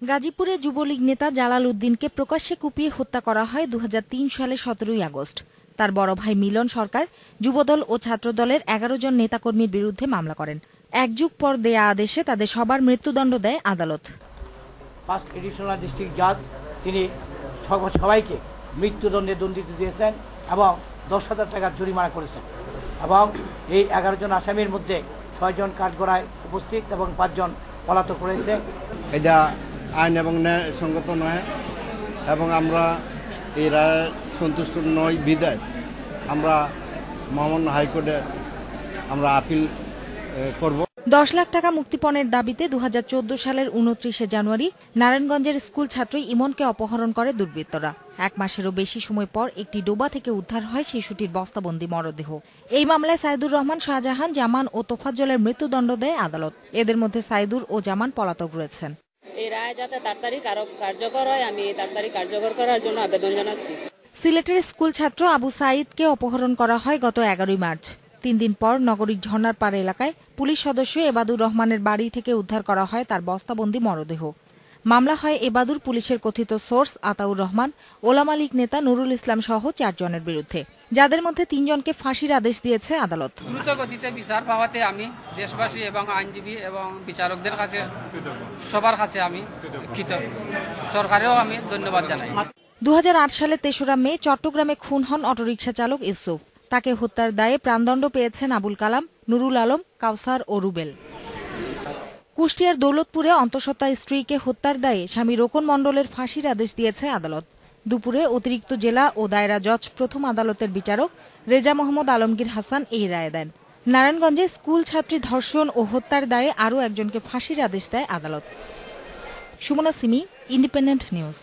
গাজীপুরে যুবলীগ নেতা জালাল উদ্দিনকে প্রকাশ্যে কুপিয়ে হত্যা করা হয় 2003 সালে 17 আগস্ট। তার বড় ভাই মিলন সরকার যুবদল ও ছাত্রদলের 11 জন নেতাকর্মীর বিরুদ্ধে মামলা করেন। এক যুগ পর দেয়া আদেশে তাদের সবার মৃত্যুদণ্ড দেয় আদালত। ফার্স্ট এডিশনাল ডিস্ট্রিক্ট জাজ তিনি সবাইকে মৃত্যুদণ্ডে দণ্ডিত দিয়েছেন এবং 10,000 টাকা জরিমানা করেছেন এবং এই 11 জন আসামির মধ্যে 6 জন কাঠগড়ায় উপস্থিত এবং 5 জন পলাতক রয়েছে। এটা আইন এবং ন্যায়সঙ্গত নয় এবং আমরা এই রায় সন্তুষ্ট নই বিদায় আমরা মহামান্য হাইকোর্টে আমরা আপিল করব। 10 লাখ টাকা মুক্তিপণের দাবিতে 2014 সালের 29 জানুয়ারি নারায়ণগঞ্জের স্কুল ছাত্র ইমনকে অপহরণ করে দুর্বৃত্তরা। 1 মাসেরও বেশি সময় পর একটি ডোবা থেকে উদ্ধার হয় শিশুটির বস্তাবন্দি মরদেহ। এই মামলায় সাইদুর রহমান, শাহজাহান, জামান ও তোফাজ্জলের মৃত্যুদণ্ড দেয় আদালত। এদের মধ্যে সাইদুর ও জামান পলাতক রয়েছেন। এই রায় যাতে তাড়াতাড়ি কার্যকর হয়, আমি তাড়াতাড়ি কার্যকর করার জন্য আবেদন জানাচ্ছি। সিলেটের স্কুল ছাত্র আবু সাঈদকে অপহরণ করা হয় গত 11 মার্চ। 3 দিন পর নগরীর ঝর্ণার পাড় এলাকায় পুলিশ সদস্য এবাদুর রহমানের বাড়ি থেকে উদ্ধার করা হয় তার বস্তাবন্দি মরদেহ। মামলা হয় এবাদুর পুলিশের কথিত সোর্স আতাউর রহমান, ওলামা লীগ নেতা নুরুল ইসলাম সহ 4 জনের বিরুদ্ধে, যাদের মধ্যে 3 জনকে ফাঁসির আদেশ দিয়েছে আদালত। দ্রুত গতিতে বিচার পাওয়াতে আমি দেশবাসী এবং আইনজীবী এবং বিচারকদের কাছে সবার কাছে আমি কৃতজ্ঞ। সরকারেও আমি ধন্যবাদ জানাই। 2008 সালে 3রা মে চট্টগ্রামে খুন হন অটোরিকশা চালক ইউসুফ। তাকে হত্যার দায়ে প্রাণদণ্ড পেয়েছেন আবুল কালাম, নুরুল আলম, কাউসার ও রুবেল। কুষ্টিয়ার দৌলতপুরে অন্তঃসত্ত্বা স্ত্রীকে হত্যার দায়ে স্বামী রোকন মণ্ডলের ফাঁসির আদেশ দিয়েছে আদালত। দুপুরে অতিরিক্ত জেলা ও দায়রা জজ প্রথম আদালতের বিচারক রেজা মোহাম্মদ আলমগীর হাসান এই রায় দেন। নারায়ণগঞ্জে স্কুল ছাত্রী ধর্ষণ ও হত্যার দায়ে আরও একজনকে ফাঁসির আদেশ দেয় আদালত। Sumana Simi, independent news.